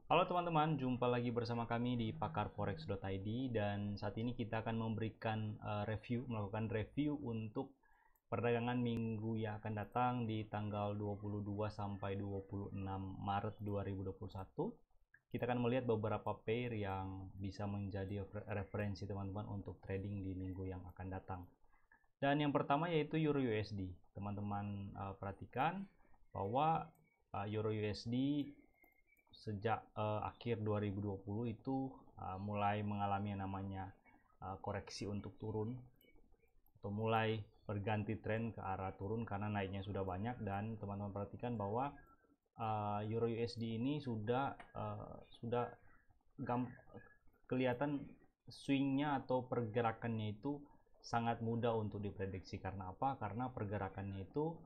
Halo teman-teman, jumpa lagi bersama kami di pakarforex.id dan saat ini kita akan melakukan review untuk perdagangan minggu yang akan datang di tanggal 22 sampai 26 Maret 2021. Kita akan melihat beberapa pair yang bisa menjadi referensi teman-teman untuk trading di minggu yang akan datang. Dan yang pertama yaitu Euro USD. Teman-teman perhatikan bahwa Euro USD sejak akhir 2020 itu mulai mengalami yang namanya koreksi untuk turun atau mulai berganti tren ke arah turun karena naiknya sudah banyak. Dan teman-teman perhatikan bahwa Euro USD ini sudah kelihatan swingnya atau pergerakannya itu sangat mudah untuk diprediksi. Karena apa? Karena pergerakannya itu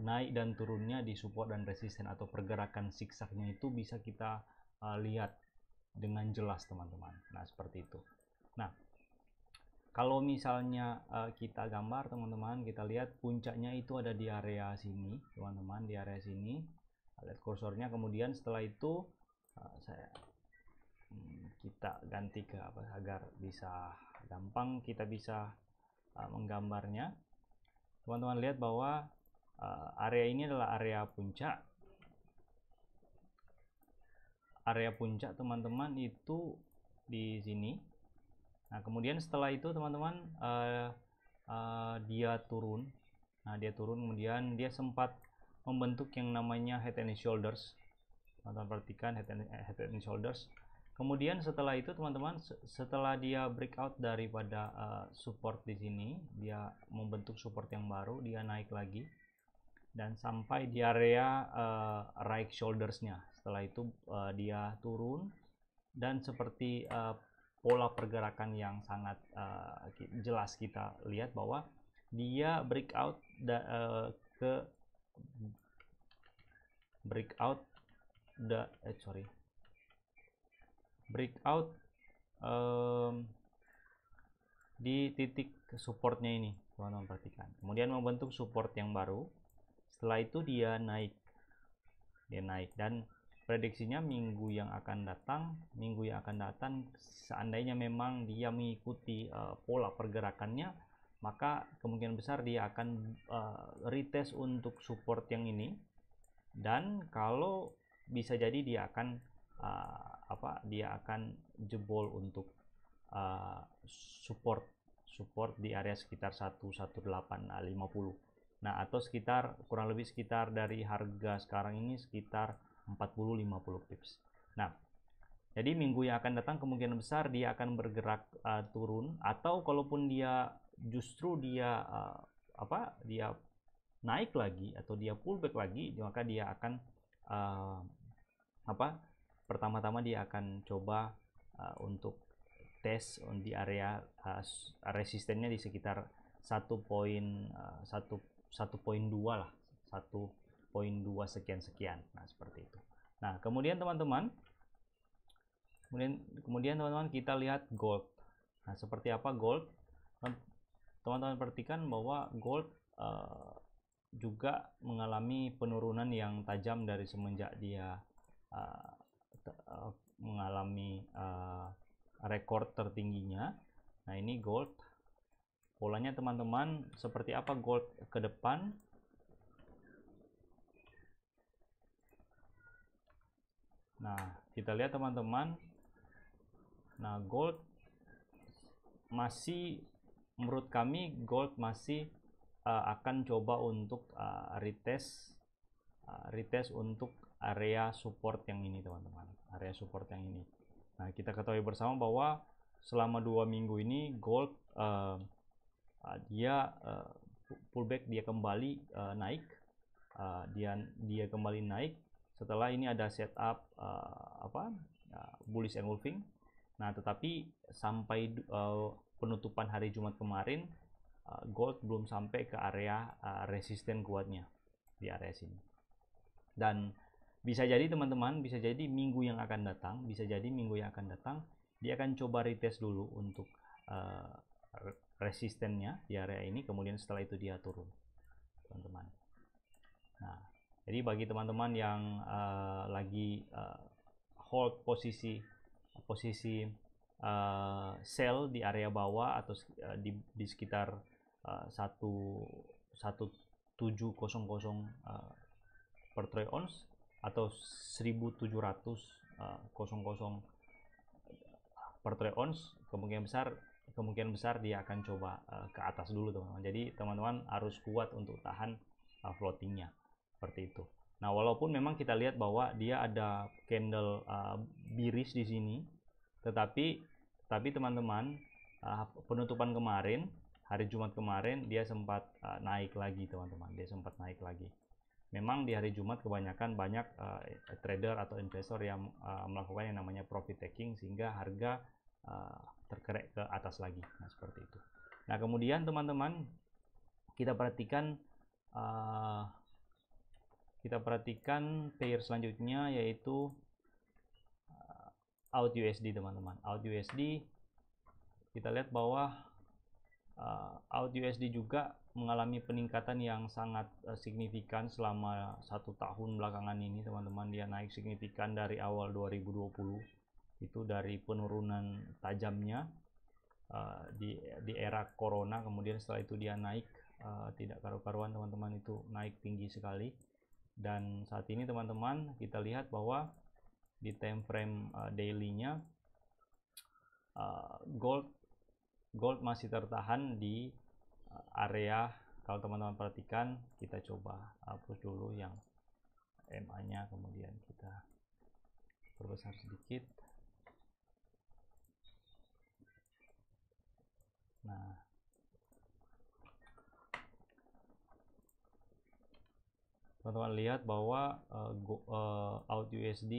naik dan turunnya di support dan resisten atau pergerakan zigzagnya itu bisa kita lihat dengan jelas teman-teman. Nah seperti itu. Nah kalau misalnya kita gambar teman-teman, kita lihat puncaknya itu ada di area sini teman-teman, di area sini. Lihat kursornya, kemudian setelah itu kita ganti ke apa agar bisa gampang kita bisa menggambarnya. Teman-teman lihat bahwa area ini adalah area puncak. Area puncak teman-teman itu di sini. Nah kemudian setelah itu teman-teman dia turun. Nah dia turun, kemudian dia sempat membentuk yang namanya head and shoulders. Teman-teman perhatikan head and shoulders. Kemudian setelah itu teman-teman, setelah dia breakout daripada support di sini, dia membentuk support yang baru, dia naik lagi dan sampai di area right shouldersnya. Setelah itu dia turun dan seperti pola pergerakan yang sangat jelas kita lihat bahwa dia breakout di titik supportnya ini, teman-teman perhatikan. Kemudian membentuk support yang baru. Setelah itu dia naik dan prediksinya minggu yang akan datang seandainya memang dia mengikuti pola pergerakannya, maka kemungkinan besar dia akan retest untuk support yang ini. Dan kalau bisa jadi dia akan jebol untuk support di area sekitar 11850. Nah atau kurang lebih sekitar dari harga sekarang ini sekitar 40-50 pips. Nah jadi minggu yang akan datang kemungkinan besar dia akan bergerak turun, atau kalaupun dia justru dia naik lagi atau dia pullback lagi, maka dia akan pertama-tama dia akan coba untuk tes di area resistennya di sekitar 1.2 lah, 1.2 sekian. Nah seperti itu. Nah kemudian teman-teman kita lihat gold. Nah seperti apa gold? Teman-teman perhatikan bahwa gold juga mengalami penurunan yang tajam dari semenjak dia mengalami rekor tertingginya. Nah ini gold polanya teman-teman seperti apa gold ke depan. Nah kita lihat teman-teman, nah gold masih, menurut kami gold masih akan coba untuk retest untuk area support yang ini teman-teman, area support yang ini. Nah kita ketahui bersama bahwa selama 2 minggu ini gold dia pullback, dia kembali naik, dia kembali naik setelah ini ada setup bullish engulfing. Nah tetapi sampai penutupan hari Jumat kemarin gold belum sampai ke area resisten kuatnya di area sini. Dan bisa jadi teman-teman, bisa jadi minggu yang akan datang dia akan coba retest dulu untuk resistennya di area ini, kemudian setelah itu dia turun teman-teman. Nah jadi bagi teman-teman yang lagi hold posisi sell di area bawah atau di sekitar 1700 per troy ounce atau 1700 per troy ounce, kemungkinan besar dia akan coba ke atas dulu teman-teman. Jadi teman-teman harus kuat untuk tahan floatingnya seperti itu. Nah, walaupun memang kita lihat bahwa dia ada candle bearish di sini, tetapi teman-teman, penutupan kemarin, hari Jumat kemarin, dia sempat naik lagi teman-teman. Dia sempat naik lagi. Memang di hari Jumat kebanyakan banyak trader atau investor yang melakukan yang namanya profit taking, sehingga harga terkerek ke atas lagi. Nah, seperti itu. Nah, kemudian teman-teman, kita perhatikan pair selanjutnya, yaitu AUD USD teman-teman. AUD USD, kita lihat bahwa AUD USD juga mengalami peningkatan yang sangat signifikan selama 1 tahun belakangan ini teman-teman. Dia naik signifikan dari awal 2020, itu dari penurunan tajamnya di era corona, kemudian setelah itu dia naik tidak karu-karuan teman-teman, itu naik tinggi sekali. Dan saat ini teman-teman, kita lihat bahwa di time frame daily-nya gold masih tertahan di area, kalau teman-teman perhatikan, kita coba hapus dulu yang MA-nya, kemudian kita perbesar sedikit. Nah, teman-teman lihat bahwa AUD USD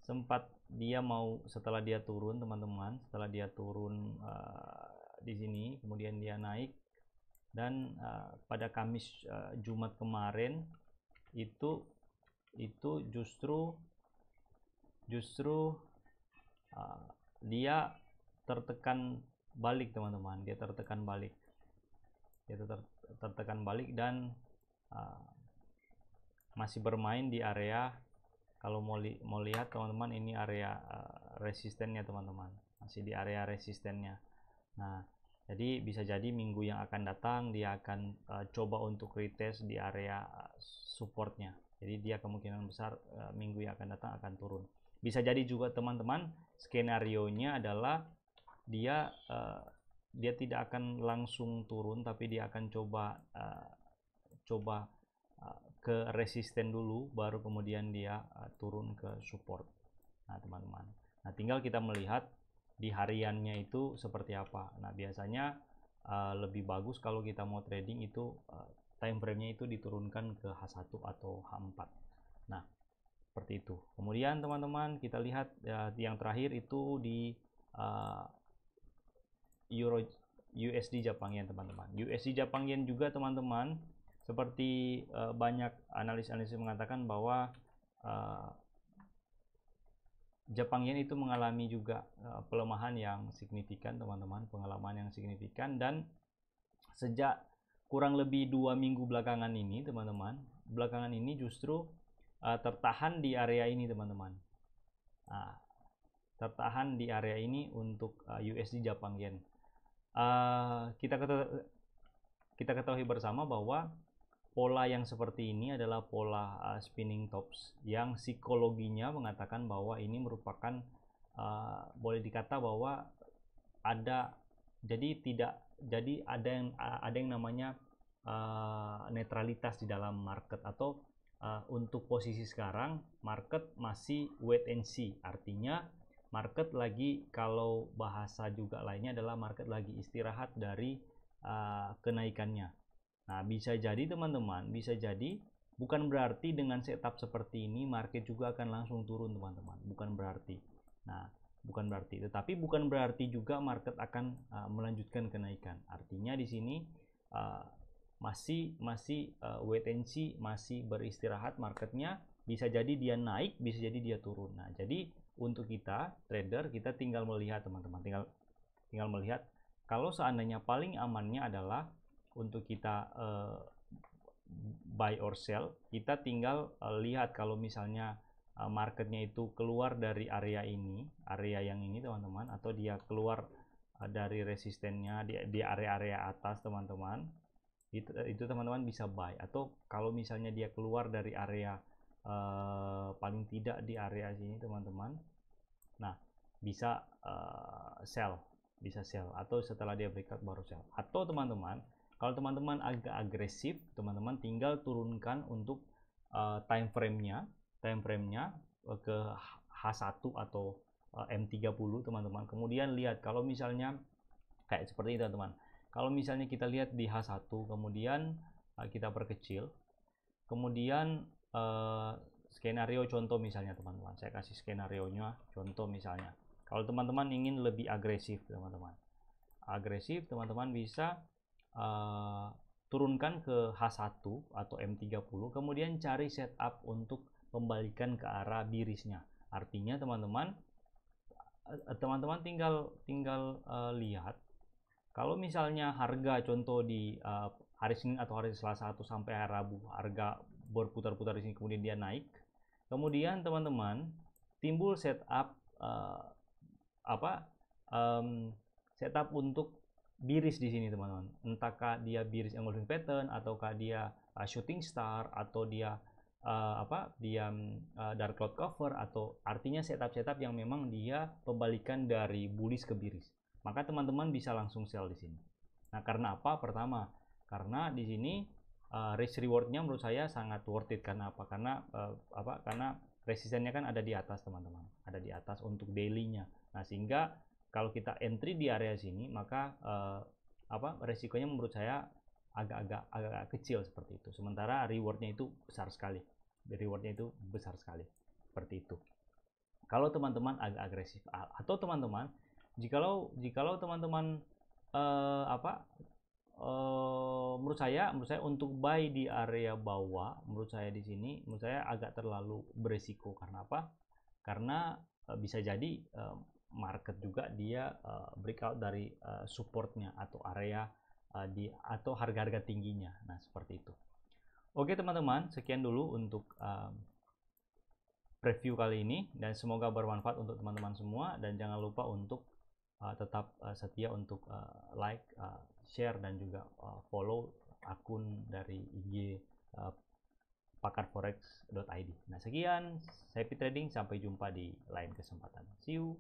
sempat dia mau, setelah dia turun teman-teman, setelah dia turun di sini, kemudian dia naik, dan pada Kamis Jumat kemarin itu justru dia tertekan balik teman-teman. Dia tertekan balik dan masih bermain di area, kalau mau lihat teman-teman, ini area resistennya teman-teman, masih di area resistennya. Nah, jadi bisa jadi minggu yang akan datang dia akan coba untuk retest di area supportnya. Jadi dia kemungkinan besar minggu yang akan datang akan turun. Bisa jadi juga teman-teman, skenario nya adalah dia tidak akan langsung turun, tapi dia akan coba ke resisten dulu, baru kemudian dia turun ke support. Nah teman-teman, nah tinggal kita melihat di hariannya itu seperti apa. Nah biasanya lebih bagus kalau kita mau trading itu time frame-nya itu diturunkan ke H1 atau H4. Nah seperti itu. Kemudian teman-teman, kita lihat yang terakhir itu di Euro USD Jepang Yen teman-teman. USD Jepang Yen juga teman-teman, seperti banyak analis-analis mengatakan bahwa Jepang Yen itu mengalami juga pelemahan yang signifikan teman-teman, dan sejak kurang lebih 2 minggu belakangan ini teman-teman, justru tertahan di area ini teman-teman. Tertahan di area ini untuk USD Jepang Yen. Kita ketahui bersama bahwa pola yang seperti ini adalah pola spinning tops, yang psikologinya mengatakan bahwa ini merupakan boleh dikata bahwa ada yang namanya netralitas di dalam market, atau untuk posisi sekarang market masih wait and see. Artinya market lagi, kalau bahasa juga lainnya adalah market lagi istirahat dari kenaikannya. Nah bisa jadi teman-teman, bukan berarti dengan setup seperti ini market juga akan langsung turun teman-teman, bukan berarti. Tetapi bukan berarti juga market akan melanjutkan kenaikan. Artinya di sini masih wait and see, masih beristirahat marketnya. Bisa jadi dia naik, bisa jadi dia turun. Nah jadi untuk kita trader, kita tinggal melihat teman-teman, tinggal melihat, kalau seandainya paling amannya adalah untuk kita buy or sell, kita tinggal lihat kalau misalnya marketnya itu keluar dari area ini, area yang ini teman-teman, atau dia keluar dari resistennya di area-area atas teman-teman, itu teman-teman bisa buy. Atau kalau misalnya dia keluar dari area paling tidak di area sini teman-teman, nah bisa sell, atau setelah dia breakout baru sell. Atau teman-teman, kalau teman-teman agak agresif, teman-teman tinggal turunkan untuk time frame-nya ke H1 atau M30 teman-teman. Kemudian lihat kalau misalnya kayak seperti itu teman-teman. Kalau misalnya kita lihat di H1, kemudian kita perkecil, kemudian skenario contoh misalnya teman-teman, saya kasih skenario nya contoh misalnya, kalau teman-teman ingin lebih agresif teman-teman bisa turunkan ke H1 atau M30, kemudian cari setup untuk pembalikan ke arah birisnya. Artinya teman-teman tinggal lihat kalau misalnya harga contoh di hari Senin atau hari Selasa atau sampai hari Rabu harga berputar-putar di sini, kemudian dia naik, kemudian teman-teman timbul setup setup untuk biris di sini teman-teman, entahkah dia biris engulfing pattern, ataukah dia shooting star, atau dia dark cloud cover, atau artinya setup yang memang dia pembalikan dari bullish ke biris, maka teman-teman bisa langsung sell di sini. Nah, karena apa? Pertama, karena di sini risk rewardnya menurut saya sangat worth it. Karena apa? Karena resistennya kan ada di atas teman-teman, ada di atas untuk daily-nya. Nah, sehingga kalau kita entry di area sini, maka resikonya menurut saya agak kecil seperti itu. Sementara rewardnya itu besar sekali. Seperti itu. Kalau teman-teman agak agresif, atau teman-teman jikalau teman-teman menurut saya untuk buy di area bawah, menurut saya di sini agak terlalu beresiko. Karena apa? Karena bisa jadi market juga dia breakout dari supportnya atau area atau harga-harga tingginya. Nah, seperti itu. Oke teman-teman, sekian dulu untuk review kali ini, dan semoga bermanfaat untuk teman-teman semua. Dan jangan lupa untuk tetap setia untuk like, share, dan juga follow akun dari IG pakarforex.id. Nah, sekian, saya Happy Trading, sampai jumpa di lain kesempatan. See you.